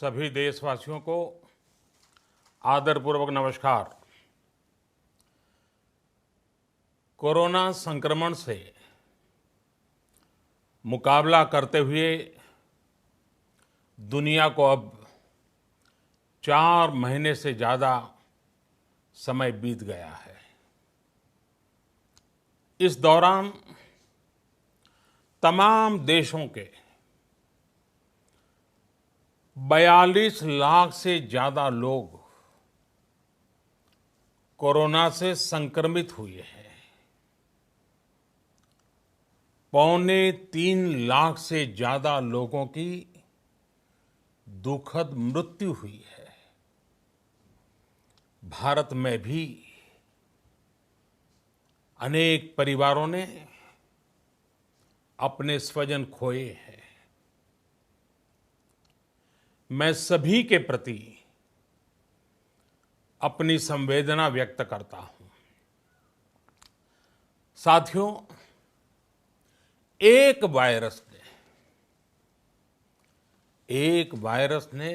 सभी देशवासियों को आदरपूर्वक नमस्कार। कोरोना संक्रमण से मुकाबला करते हुए दुनिया को अब 4 महीने से ज़्यादा समय बीत गया है। इस दौरान तमाम देशों के 42 लाख से ज़्यादा लोग कोरोना से संक्रमित हुए हैं। 2.25 लाख से ज़्यादा लोगों की दुखद मृत्यु हुई है। भारत में भी अनेक परिवारों ने अपने स्वजन खोए हैं। मैं सभी के प्रति अपनी संवेदना व्यक्त करता हूं। साथियों, एक वायरस ने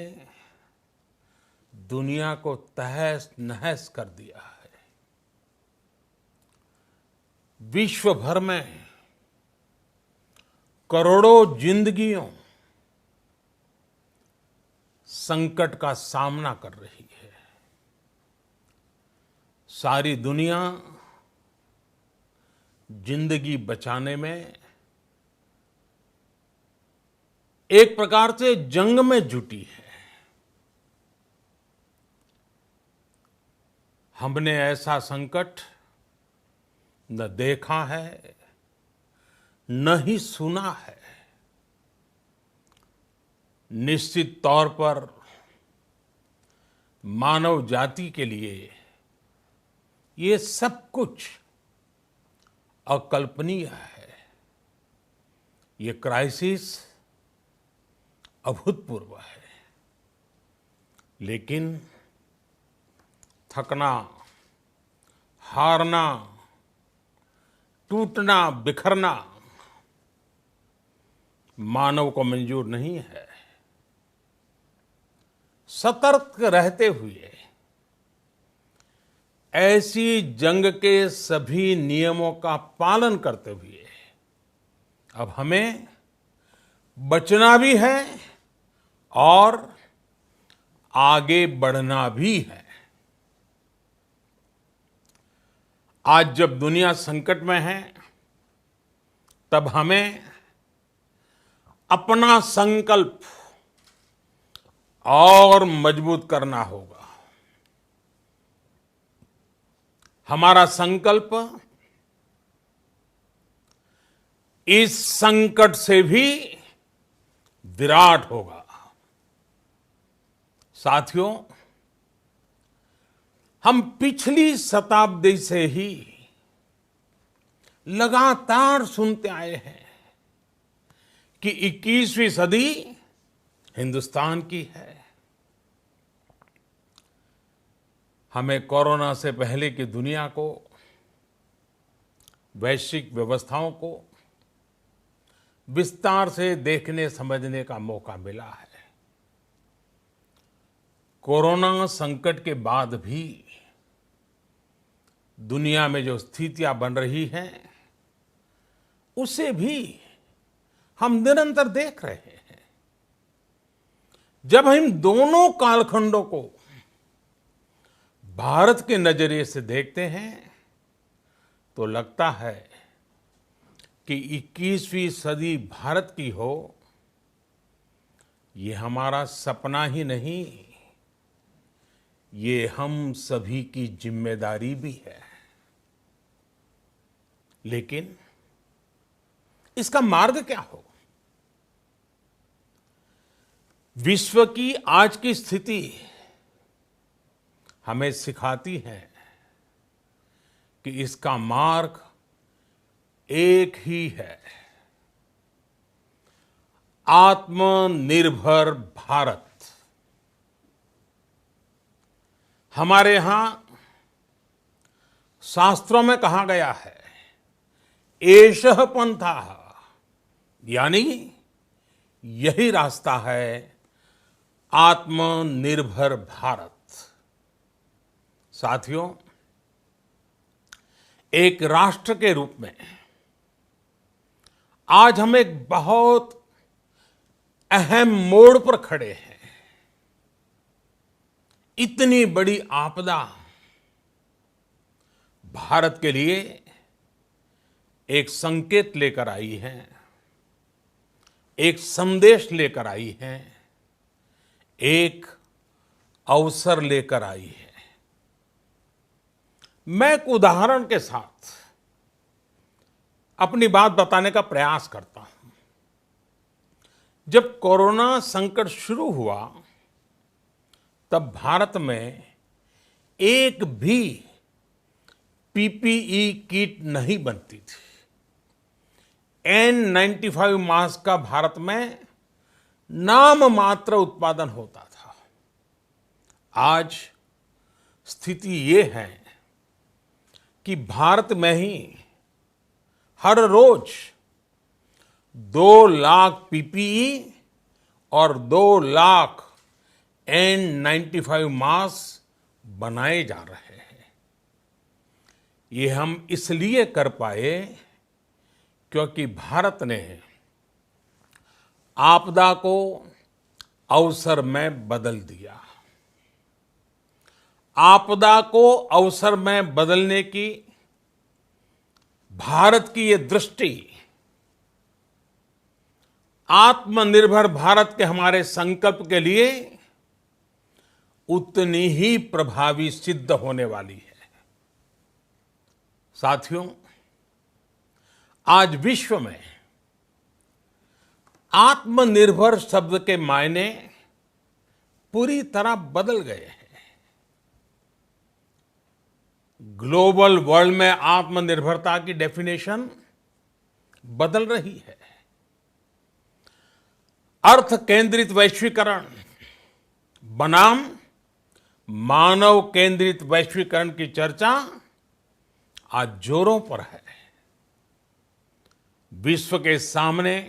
दुनिया को तहस नहस कर दिया है। विश्व भर में करोड़ों जिंदगियों संकट का सामना कर रही है। सारी दुनिया जिंदगी बचाने में एक प्रकार से जंग में जुटी है। हमने ऐसा संकट न देखा है, न ही सुना है। निश्चित तौर पर मानव जाति के लिए ये सब कुछ अकल्पनीय है। ये क्राइसिस अभूतपूर्व है। लेकिन थकना, हारना, टूटना, बिखरना मानव को मंजूर नहीं है। सतर्क रहते हुए ऐसी जंग के सभी नियमों का पालन करते हुए अब हमें बचना भी है और आगे बढ़ना भी है। आज जब दुनिया संकट में है, तब हमें अपना संकल्प और मजबूत करना होगा। हमारा संकल्प इस संकट से भी विराट होगा। साथियों, हम पिछली शताब्दी से ही लगातार सुनते आए हैं कि 21वीं सदी हिंदुस्तान की है। हमें कोरोना से पहले की दुनिया को, वैश्विक व्यवस्थाओं को विस्तार से देखने समझने का मौका मिला है। कोरोना संकट के बाद भी दुनिया में जो स्थितियां बन रही हैं, उसे भी हम निरंतर देख रहे हैं। जब हम दोनों कालखंडों को भारत के नजरिए से देखते हैं, तो लगता है कि 21वीं सदी भारत की हो, ये हमारा सपना ही नहीं, ये हम सभी की जिम्मेदारी भी है। लेकिन इसका मार्ग क्या हो? विश्व की आज की स्थिति हमें सिखाती है कि इसका मार्ग एक ही है, आत्मनिर्भर भारत। हमारे यहां शास्त्रों में कहा गया है, एषः पंथः, यानी यही रास्ता है आत्मनिर्भर भारत। साथियों, एक राष्ट्र के रूप में आज हम एक बहुत अहम मोड़ पर खड़े हैं। इतनी बड़ी आपदा भारत के लिए एक संकेत लेकर आई है, एक संदेश लेकर आई है, एक अवसर लेकर आई है। मैं एक उदाहरण के साथ अपनी बात बताने का प्रयास करता हूं। जब कोरोना संकट शुरू हुआ, तब भारत में एक भी पीपीई किट नहीं बनती थी। N95 मास्क का भारत में नाम मात्र उत्पादन होता था। आज स्थिति ये है कि भारत में ही हर रोज 2 लाख पीपीई और 2 लाख N95 मास्क बनाए जा रहे हैं। ये हम इसलिए कर पाए क्योंकि भारत ने आपदा को अवसर में बदल दिया। आपदा को अवसर में बदलने की भारत की ये दृष्टि आत्मनिर्भर भारत के हमारे संकल्प के लिए उतनी ही प्रभावी सिद्ध होने वाली है। साथियों, आज विश्व में आत्मनिर्भर शब्द के मायने पूरी तरह बदल गए हैं। ग्लोबल वर्ल्ड में आत्मनिर्भरता की डेफिनेशन बदल रही है। अर्थ केंद्रित वैश्वीकरण बनाम मानव केंद्रित वैश्वीकरण की चर्चा आज जोरों पर है। विश्व के सामने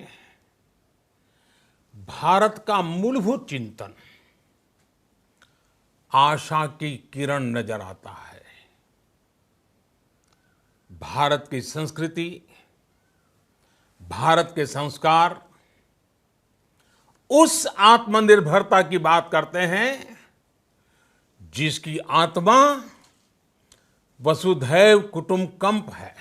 भारत का मूलभूत चिंतन आशा की किरण नजर आता है। भारत की संस्कृति, भारत के संस्कार उस आत्मनिर्भरता की बात करते हैं जिसकी आत्मा वसुधैव कुटुंबकम है।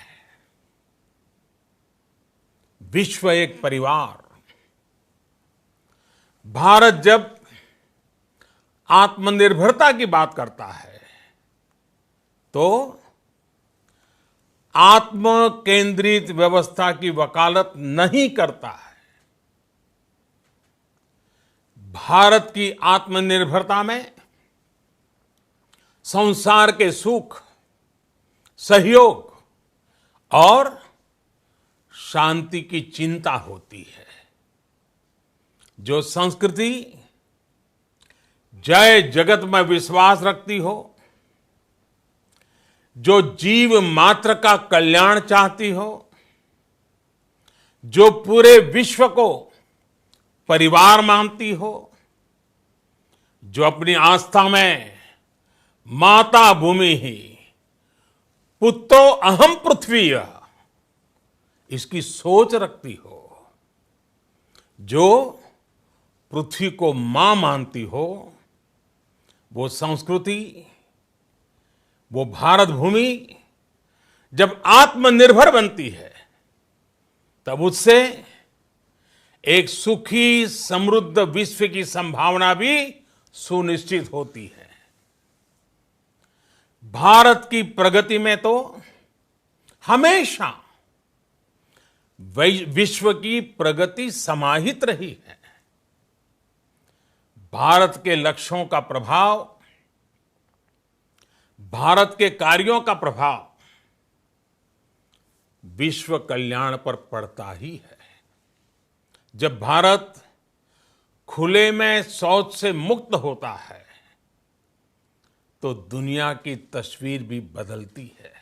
विश्व एक परिवार। भारत जब आत्मनिर्भरता की बात करता है तो आत्म केंद्रित व्यवस्था की वकालत नहीं करता है। भारत की आत्मनिर्भरता में संसार के सुख, सहयोग और शांति की चिंता होती है। जो संस्कृति जय जगत में विश्वास रखती हो, जो जीव मात्र का कल्याण चाहती हो, जो पूरे विश्व को परिवार मानती हो, जो अपनी आस्था में माता भूमि ही पुत्रो अहम पृथ्वी इसकी सोच रखती हो, जो पृथ्वी को मां मानती हो, वो संस्कृति, वो भारत भूमि जब आत्मनिर्भर बनती है तब उससे एक सुखी समृद्ध विश्व की संभावना भी सुनिश्चित होती है। भारत की प्रगति में तो हमेशा विश्व की प्रगति समाहित रही है। भारत के लक्ष्यों का प्रभाव, भारत के कार्यों का प्रभाव विश्व कल्याण पर पड़ता ही है। जब भारत खुले में शौच से मुक्त होता है तो दुनिया की तस्वीर भी बदलती है।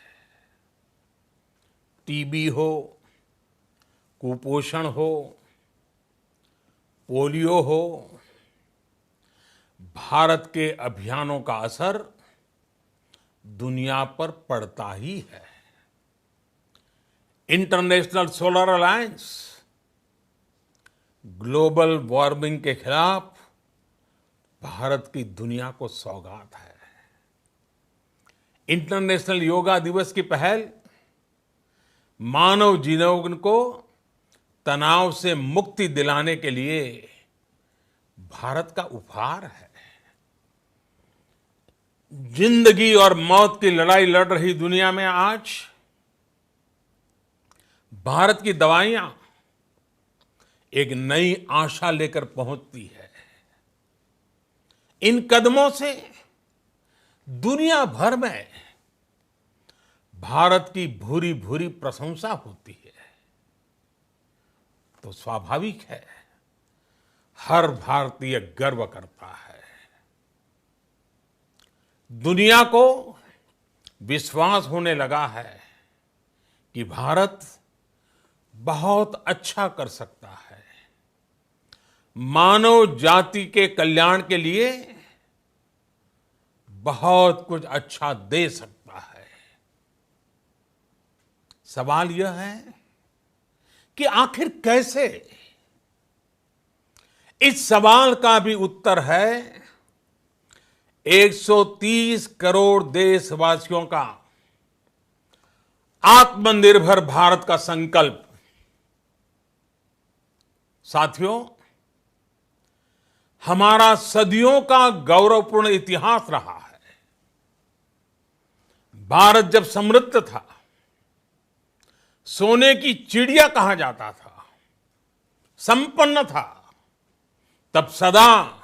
टीबी हो, कुपोषण हो, पोलियो हो, भारत के अभियानों का असर दुनिया पर पड़ता ही है। International solar alliance global warming के खिलाफ भारत की दुनिया को सौगात है। इंटरनेशनल योगा दिवस की पहल मानव जीवन को तनाव से मुक्ति दिलाने के लिए भारत का उपहार है। जिंदगी और मौत की लड़ाई लड़ रही दुनिया में आज भारत की दवाइयां एक नई आशा लेकर पहुंचती है। इन कदमों से दुनिया भर में भारत की भूरी भूरी प्रशंसा होती है। तो स्वाभाविक है, हर भारतीय गर्व करता है। दुनिया को विश्वास होने लगा है कि भारत बहुत अच्छा कर सकता है, मानव जाति के कल्याण के लिए बहुत कुछ अच्छा दे सकता है। सवाल यह है कि आखिर कैसे? इस सवाल का भी उत्तर है 130 करोड़ देशवासियों का आत्मनिर्भर भारत का संकल्प। साथियों, हमारा सदियों का गौरवपूर्ण इतिहास रहा है। भारत जब समृद्ध था, सोने की चिड़िया कहा जाता था, संपन्न था, तब सदा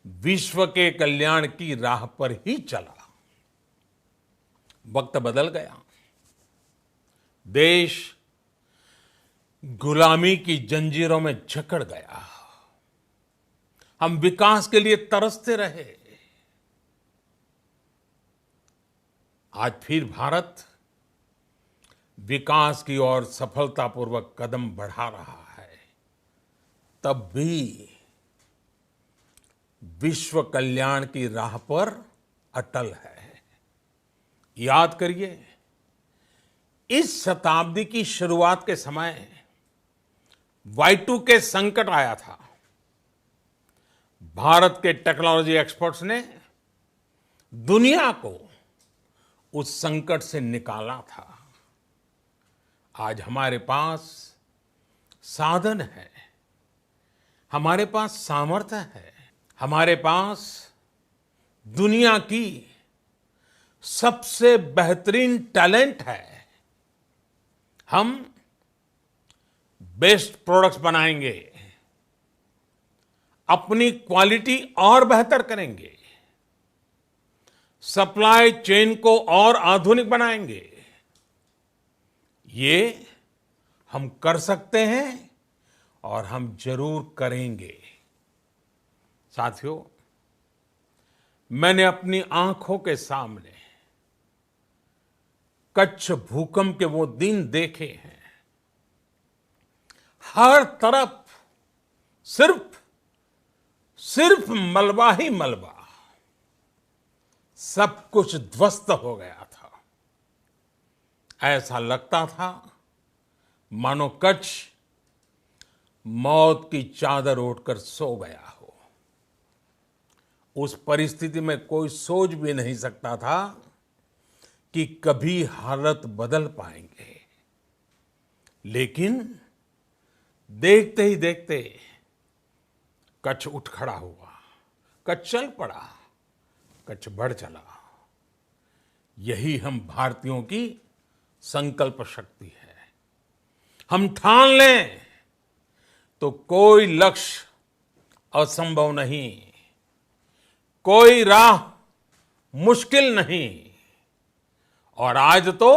विश्व के कल्याण की राह पर ही चला। वक्त बदल गया, देश गुलामी की जंजीरों में जकड़ गया। हम विकास के लिए तरसते रहे। आज फिर भारत विकास की ओर सफलतापूर्वक कदम बढ़ा रहा है। तब भी विश्व कल्याण की राह पर अटल है। याद करिए, इस शताब्दी की शुरुआत के समय Y2K संकट आया था। भारत के टेक्नोलॉजी एक्सपर्ट्स ने दुनिया को उस संकट से निकाला था। आज हमारे पास साधन है, हमारे पास सामर्थ्य है, हमारे पास दुनिया की सबसे बेहतरीन टैलेंट है। हम बेस्ट प्रोडक्ट्स बनाएंगे, अपनी क्वालिटी और बेहतर करेंगे, सप्लाई चेन को और आधुनिक बनाएंगे। ये हम कर सकते हैं और हम जरूर करेंगे। साथियों, मैंने अपनी आंखों के सामने कच्छ भूकंप के वो दिन देखे हैं। हर तरफ सिर्फ मलबा ही मलबा, सब कुछ ध्वस्त हो गया था। ऐसा लगता था मानो कच्छ मौत की चादर ओढ़कर सो गया हो। उस परिस्थिति में कोई सोच भी नहीं सकता था कि कभी हालत बदल पाएंगे। लेकिन देखते ही देखते कच्छ उठ खड़ा हुआ, कच्छ चल पड़ा, कच्छ बढ़ चला। यही हम भारतीयों की संकल्प शक्ति है। हम ठान लें तो कोई लक्ष्य असंभव नहीं, कोई राह मुश्किल नहीं। और आज तो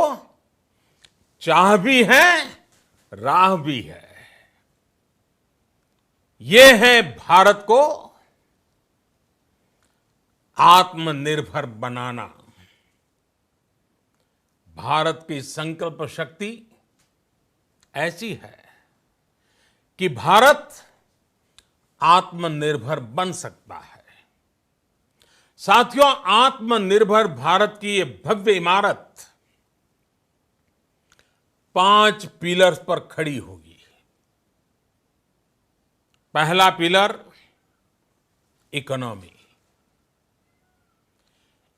चाह भी है, राह भी है। ये है भारत को आत्मनिर्भर बनाना। भारत की संकल्प शक्ति ऐसी है कि भारत आत्मनिर्भर बन सकता है। साथियों, आत्मनिर्भर भारत की ये भव्य इमारत 5 पिलर्स पर खड़ी होगी। पहला पिलर, इकोनॉमी।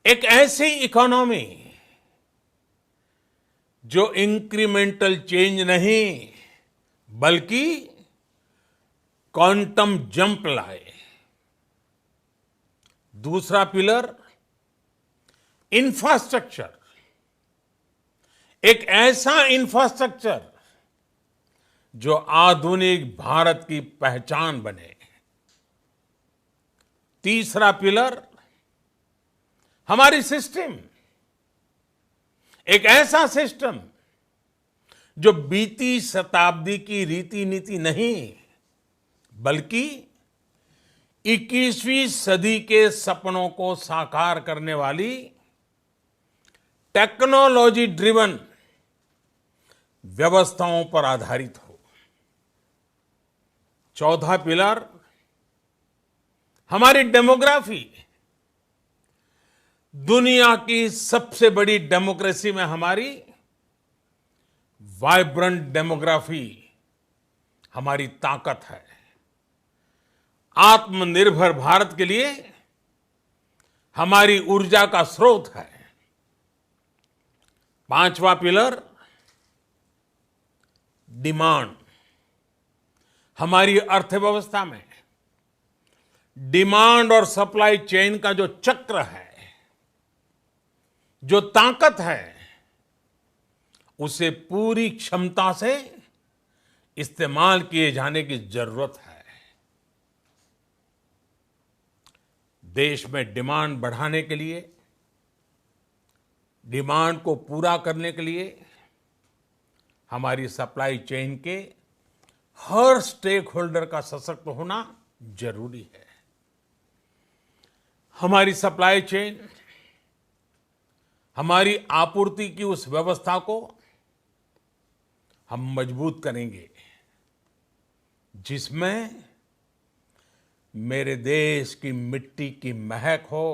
एक ऐसी इकोनॉमी जो इंक्रीमेंटल चेंज नहीं बल्कि क्वांटम जंप लाए। दूसरा पिलर, इंफ्रास्ट्रक्चर। एक ऐसा इंफ्रास्ट्रक्चर जो आधुनिक भारत की पहचान बने। तीसरा पिलर, हमारी सिस्टम। एक ऐसा सिस्टम जो बीती शताब्दी की रीति नीति नहीं बल्कि 21वीं सदी के सपनों को साकार करने वाली टेक्नोलॉजी ड्रिवन व्यवस्थाओं पर आधारित हो। चौथा पिलर, हमारी डेमोग्राफी। दुनिया की सबसे बड़ी डेमोक्रेसी में हमारी वाइब्रेंट डेमोग्राफी हमारी ताकत है। आत्मनिर्भर भारत के लिए हमारी ऊर्जा का स्रोत है। पांचवा पिलर, डिमांड। हमारी अर्थव्यवस्था में डिमांड और सप्लाई चेन का जो चक्र है, जो ताकत है, उसे पूरी क्षमता से इस्तेमाल किए जाने की जरूरत है। देश में डिमांड बढ़ाने के लिए, डिमांड को पूरा करने के लिए हमारी सप्लाई चेन के हर स्टेक होल्डर का सशक्त होना जरूरी है। हमारी सप्लाई चेन, हमारी आपूर्ति की उस व्यवस्था को हम मजबूत करेंगे जिसमें मेरे देश की मिट्टी की महक हो,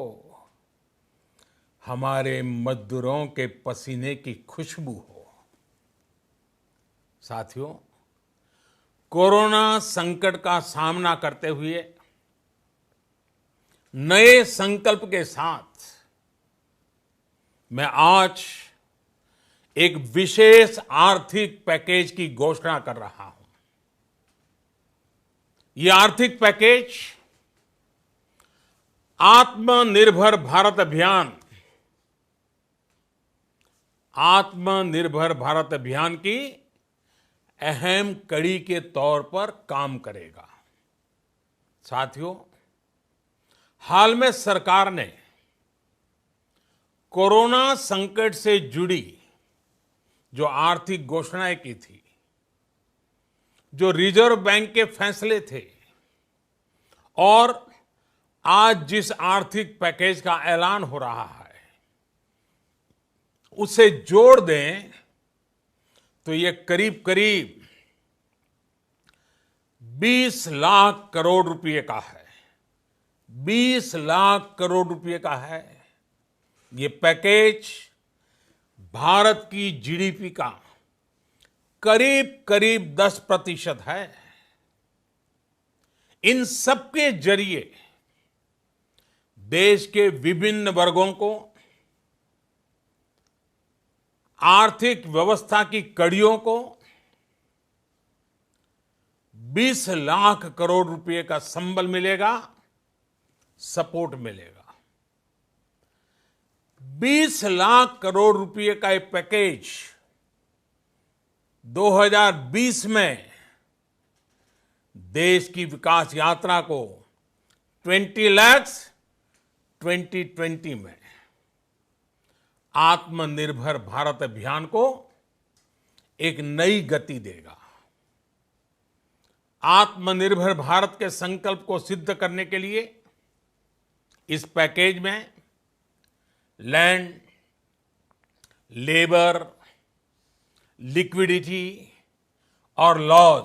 हमारे मजदूरों के पसीने की खुशबू हो। साथियों, कोरोना संकट का सामना करते हुए नए संकल्प के साथ मैं आज एक विशेष आर्थिक पैकेज की घोषणा कर रहा हूं। यह आर्थिक पैकेज आत्मनिर्भर भारत अभियान, आत्मनिर्भर भारत अभियान की अहम कड़ी के तौर पर काम करेगा। साथियों, हाल में सरकार ने कोरोना संकट से जुड़ी जो आर्थिक घोषणाएं की थी, जो रिजर्व बैंक के फैसले थे और आज जिस आर्थिक पैकेज का ऐलान हो रहा है, उसे जोड़ दें तो ये करीब करीब 20 लाख करोड़ रुपए का है। 20 लाख करोड़ रुपए का है। ये पैकेज भारत की जीडीपी का करीब करीब 10% है। इन सबके जरिए देश के विभिन्न वर्गों को आर्थिक व्यवस्था की कड़ियों को 20 लाख करोड़ रुपए का संबल मिलेगा, सपोर्ट मिलेगा। 20 लाख करोड़ रुपए का एक पैकेज 2020 में देश की विकास यात्रा को 20 lakhs 2020 में आत्मनिर्भर भारत अभियान को एक नई गति देगा। आत्मनिर्भर भारत के संकल्प को सिद्ध करने के लिए इस पैकेज में लैंड, लेबर, लिक्विडिटी और लॉज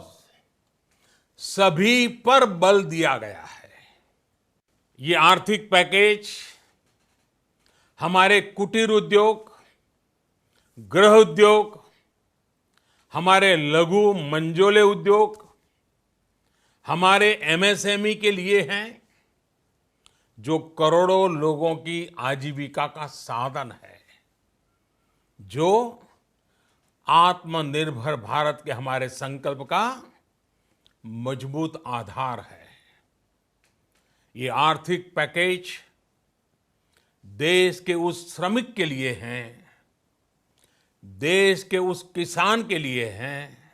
सभी पर बल दिया गया है। ये आर्थिक पैकेज हमारे कुटीर उद्योग, गृह उद्योग, हमारे लघु मंझोले उद्योग, हमारे एमएसएमई के लिए हैं, जो करोड़ों लोगों की आजीविका का साधन है, जो आत्मनिर्भर भारत के हमारे संकल्प का मजबूत आधार है। ये आर्थिक पैकेज देश के उस श्रमिक के लिए हैं, देश के उस किसान के लिए हैं,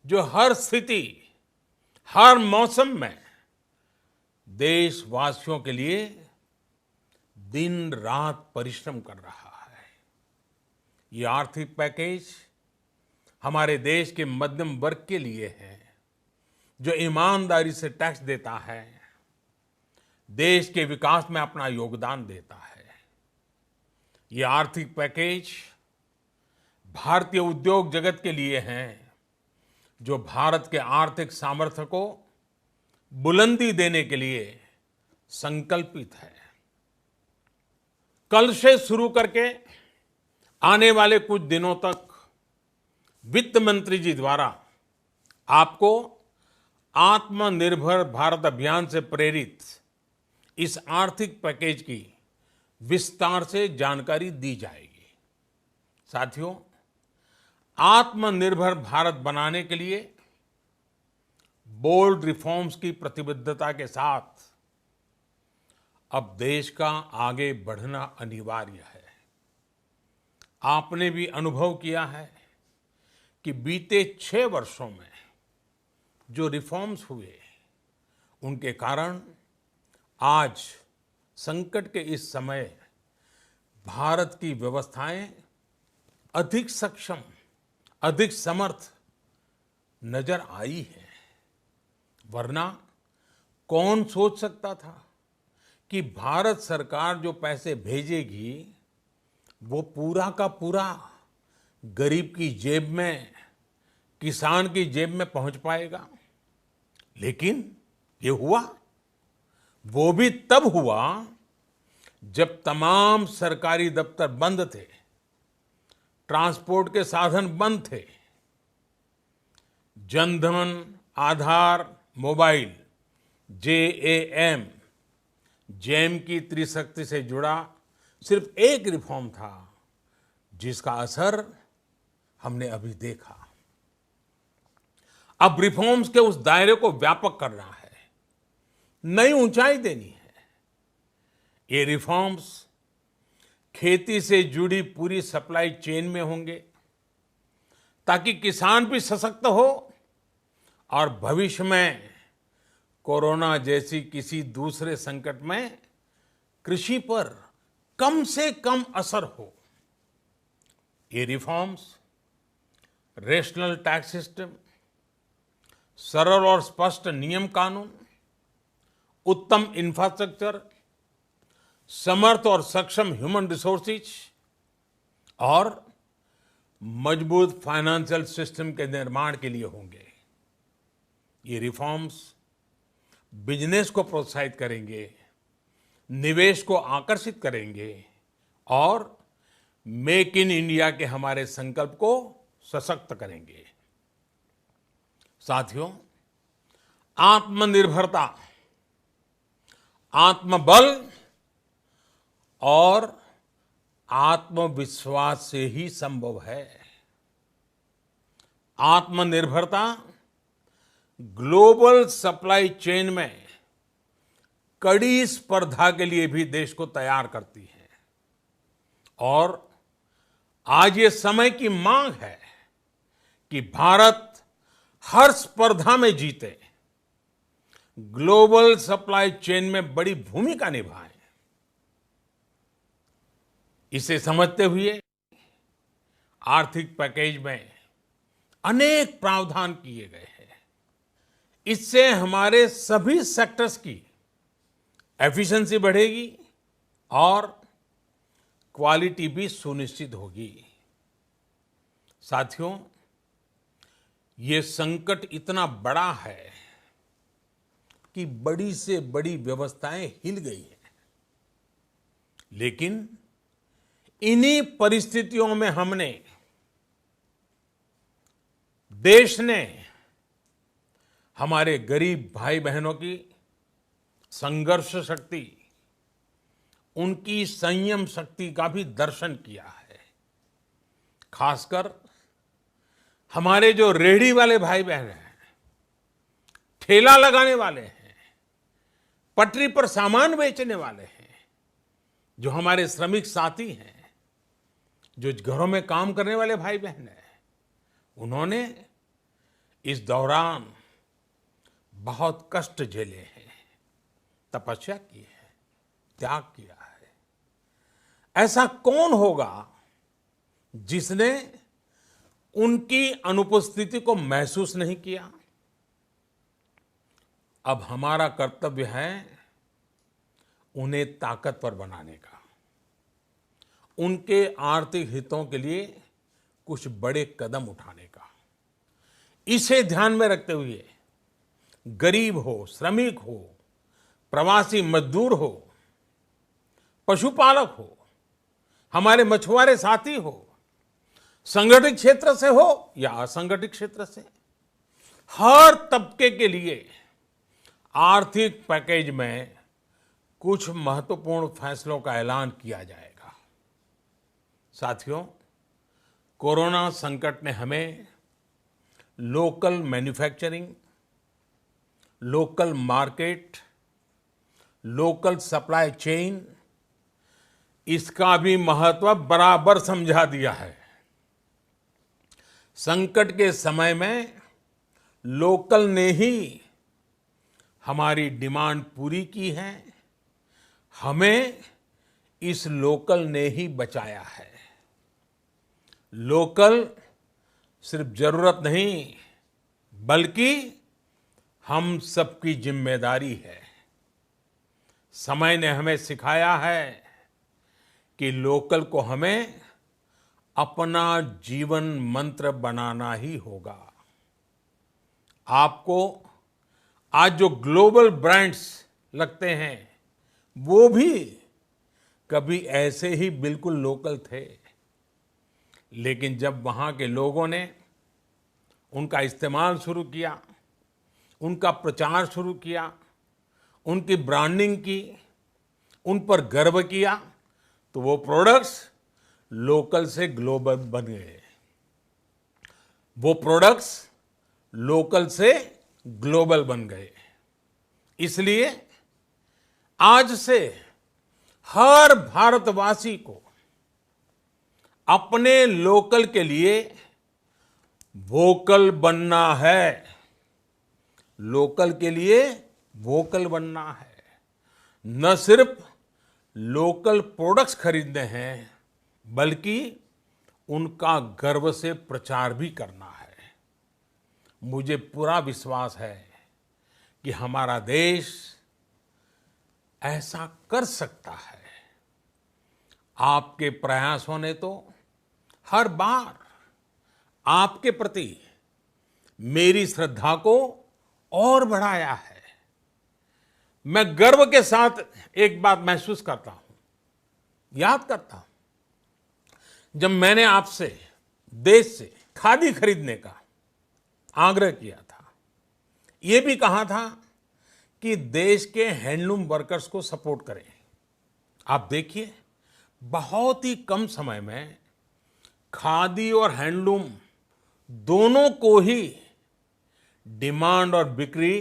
जो हर स्थिति, हर मौसम में देशवासियों के लिए दिन रात परिश्रम कर रहा है। ये आर्थिक पैकेज हमारे देश के मध्यम वर्ग के लिए है, जो ईमानदारी से टैक्स देता है, देश के विकास में अपना योगदान देता है। ये आर्थिक पैकेज भारतीय उद्योग जगत के लिए हैं, जो भारत के आर्थिक सामर्थ्य को बुलंदी देने के लिए संकल्पित है। कल से शुरू करके आने वाले कुछ दिनों तक वित्त मंत्री जी द्वारा आपको आत्मनिर्भर भारत अभियान से प्रेरित इस आर्थिक पैकेज की विस्तार से जानकारी दी जाएगी। साथियों, आत्मनिर्भर भारत बनाने के लिए बोल्ड रिफॉर्म्स की प्रतिबद्धता के साथ अब देश का आगे बढ़ना अनिवार्य है। आपने भी अनुभव किया है कि बीते 6 वर्षों में जो रिफॉर्म्स हुए, उनके कारण आज संकट के इस समय भारत की व्यवस्थाएं अधिक सक्षम, अधिक समर्थ नजर आई है। वरना कौन सोच सकता था कि भारत सरकार जो पैसे भेजेगी वो पूरा का पूरा गरीब की जेब में, किसान की जेब में पहुंच पाएगा। लेकिन ये हुआ, वो भी तब हुआ जब तमाम सरकारी दफ्तर बंद थे, ट्रांसपोर्ट के साधन बंद थे। जनधन, आधार, मोबाइल, जेएएम, जैम की त्रिशक्ति से जुड़ा सिर्फ एक रिफॉर्म था, जिसका असर हमने अभी देखा। अब रिफॉर्म्स के उस दायरे को व्यापक करना है, नई ऊंचाई देनी है। ये रिफॉर्म्स खेती से जुड़ी पूरी सप्लाई चेन में होंगे, ताकि किसान भी सशक्त हो और भविष्य में कोरोना जैसी किसी दूसरे संकट में कृषि पर कम से कम असर हो। ये रिफॉर्म्स रेशनल टैक्स सिस्टम, सरल और स्पष्ट नियम कानून, उत्तम इंफ्रास्ट्रक्चर, समर्थ और सक्षम ह्यूमन रिसोर्सेज और मजबूत फाइनेंशियल सिस्टम के निर्माण के लिए होंगे। ये रिफॉर्म्स बिजनेस को प्रोत्साहित करेंगे, निवेश को आकर्षित करेंगे और मेक इन इंडिया के हमारे संकल्प को सशक्त करेंगे। साथियों, आत्मनिर्भरता, आत्मबल और आत्मविश्वास से ही संभव है। आत्मनिर्भरता ग्लोबल सप्लाई चेन में कड़ी स्पर्धा के लिए भी देश को तैयार करती है और आज ये समय की मांग है कि भारत हर स्पर्धा में जीते, ग्लोबल सप्लाई चेन में बड़ी भूमिका निभाए। इसे समझते हुए आर्थिक पैकेज में अनेक प्रावधान किए गए हैं। इससे हमारे सभी सेक्टर्स की एफिशिएंसी बढ़ेगी और क्वालिटी भी सुनिश्चित होगी। साथियों, ये संकट इतना बड़ा है कि बड़ी से बड़ी व्यवस्थाएं हिल गई हैं। लेकिन इन्हीं परिस्थितियों में देश ने हमारे गरीब भाई बहनों की संघर्ष शक्ति, उनकी संयम शक्ति का भी दर्शन किया है। खासकर हमारे जो रेहड़ी वाले भाई बहन हैं, ठेला लगाने वाले हैं, पटरी पर सामान बेचने वाले हैं, जो हमारे श्रमिक साथी हैं, जो घरों में काम करने वाले भाई बहन हैं, उन्होंने इस दौरान बहुत कष्ट झेले हैं, तपस्या की है, त्याग किया है। ऐसा कौन होगा जिसने उनकी अनुपस्थिति को महसूस नहीं किया? अब हमारा कर्तव्य है उन्हें ताकतवर बनाने का, उनके आर्थिक हितों के लिए कुछ बड़े कदम उठाने का। इसे ध्यान में रखते हुए गरीब हो, श्रमिक हो, प्रवासी मजदूर हो, पशुपालक हो, हमारे मछुआरे साथी हो, संगठित क्षेत्र से हो या असंगठित क्षेत्र से, हर तबके के लिए आर्थिक पैकेज में कुछ महत्वपूर्ण फैसलों का ऐलान किया जाएगा। साथियों, कोरोना संकट ने हमें local manufacturing, local market, local supply chain, इसका भी महत्व बराबर समझा दिया है। संकट के समय में लोकल ने ही हमारी डिमांड पूरी की है, हमें इस लोकल ने ही बचाया है। लोकल सिर्फ जरूरत नहीं, बल्कि हम सबकी जिम्मेदारी है। समय ने हमें सिखाया है कि लोकल को हमें अपना जीवन मंत्र बनाना ही होगा। आपको आज जो ग्लोबल ब्रांड्स लगते हैं, वो भी कभी ऐसे ही बिल्कुल लोकल थे, लेकिन जब वहाँ के लोगों ने उनका इस्तेमाल शुरू किया, उनका प्रचार शुरू किया, उनकी ब्रांडिंग की, उन पर गर्व किया, तो वो प्रोडक्ट्स लोकल से ग्लोबल बन गए। वो प्रोडक्ट्स लोकल से ग्लोबल बन गए। इसलिए आज से हर भारतवासी को अपने लोकल के लिए वोकल बनना है। लोकल के लिए वोकल बनना है। न सिर्फ लोकल प्रोडक्ट्स खरीदने हैं, बल्कि उनका गर्व से प्रचार भी करना है। मुझे पूरा विश्वास है कि हमारा देश ऐसा कर सकता है। आपके प्रयासों ने तो हर बार आपके प्रति मेरी श्रद्धा को और बढ़ाया है। मैं गर्व के साथ एक बात महसूस करता हूं, याद करता हूं, जब मैंने आपसे देश से खादी खरीदने का आग्रह किया था, यह भी कहा था कि देश के हैंडलूम वर्कर्स को सपोर्ट करें। आप देखिए, बहुत ही कम समय में खादी और हैंडलूम दोनों को ही डिमांड और बिक्री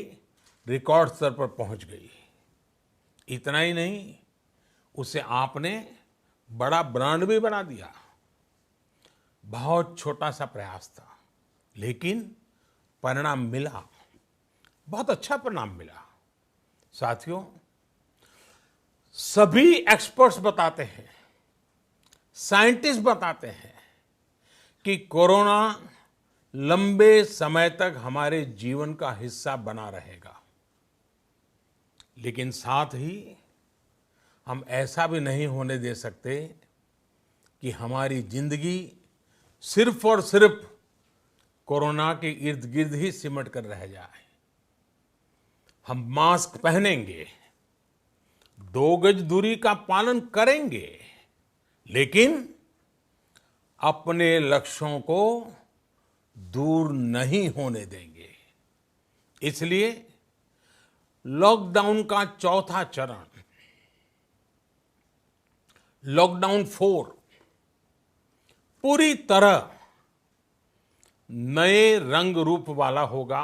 रिकॉर्ड स्तर पर पहुंच गई। इतना ही नहीं, उसे आपने बड़ा ब्रांड भी बना दिया। बहुत छोटा सा प्रयास था, लेकिन परिणाम मिला, बहुत अच्छा परिणाम मिला। साथियों, सभी एक्सपर्ट्स बताते हैं, साइंटिस्ट बताते हैं कि कोरोना लंबे समय तक हमारे जीवन का हिस्सा बना रहेगा। लेकिन साथ ही हम ऐसा भी नहीं होने दे सकते कि हमारी जिंदगी सिर्फ और सिर्फ कोरोना के इर्द गिर्द ही सिमट कर रह जाए। हम मास्क पहनेंगे, 2 गज दूरी का पालन करेंगे, लेकिन अपने लक्ष्यों को दूर नहीं होने देंगे। इसलिए लॉकडाउन का चौथा चरण, लॉकडाउन 4, पूरी तरह नए रंग रूप वाला होगा,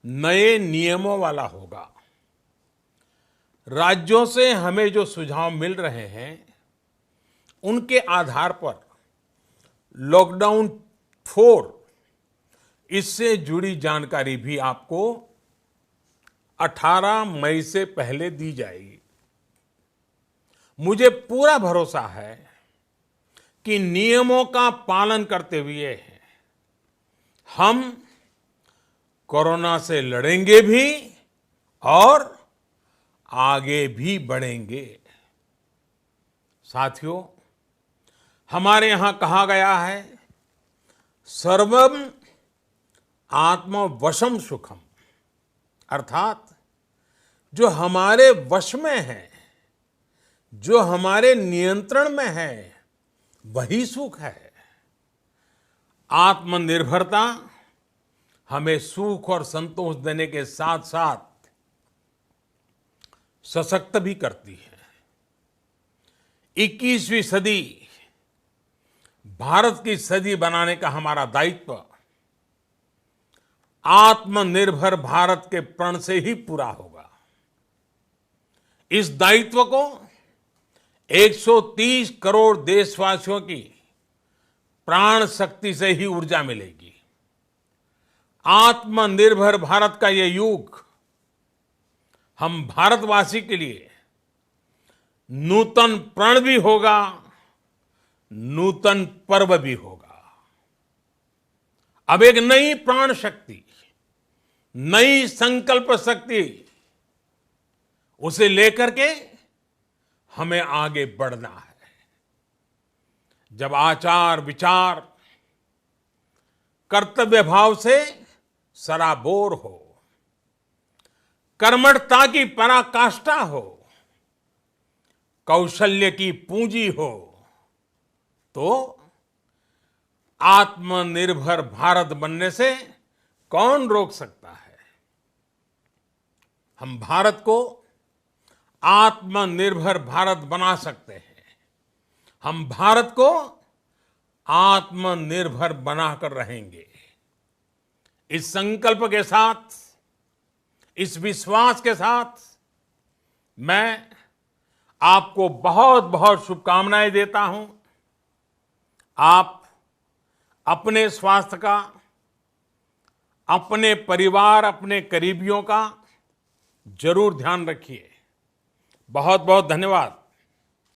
नए नियमों वाला होगा। राज्यों से हमें जो सुझाव मिल रहे हैं, उनके आधार पर लॉकडाउन 4, इससे जुड़ी जानकारी भी आपको 18 मई से पहले दी जाएगी। मुझे पूरा भरोसा है कि नियमों का पालन करते हुए हम कोरोना से लड़ेंगे भी और आगे भी बढ़ेंगे। साथियों, हमारे यहां कहा गया है, सर्वम आत्मवशम सुखम, अर्थात जो हमारे वश में है, जो हमारे नियंत्रण में है, वही सुख है। आत्मनिर्भरता हमें सुख और संतोष देने के साथ साथ सशक्त भी करती है। 21वीं सदी भारत की सदी बनाने का हमारा दायित्व आत्मनिर्भर भारत के प्रण से ही पूरा होगा। इस दायित्व को 130 करोड़ देशवासियों की प्राण शक्ति से ही ऊर्जा मिलेगी। आत्मनिर्भर भारत का ये युग हम भारतवासी के लिए नूतन प्रण भी होगा, नूतन पर्व भी होगा। अब एक नई प्राण शक्ति, नई संकल्प शक्ति, उसे लेकर के हमें आगे बढ़ना है। जब आचार विचार कर्तव्य भाव से सराबोर हो, कर्मठता की पराकाष्ठा हो, कौशल्य की पूंजी हो, तो आत्मनिर्भर भारत बनने से कौन रोक सकता है। हम भारत को आत्मनिर्भर भारत बना सकते हैं। हम भारत को आत्मनिर्भर बनाकर रहेंगे। इस संकल्प के साथ, इस विश्वास के साथ मैं आपको बहुत बहुत शुभकामनाएं देता हूं। आप अपने स्वास्थ्य का, अपने परिवार, अपने करीबियों का जरूर ध्यान रखिए। बहुत बहुत धन्यवाद।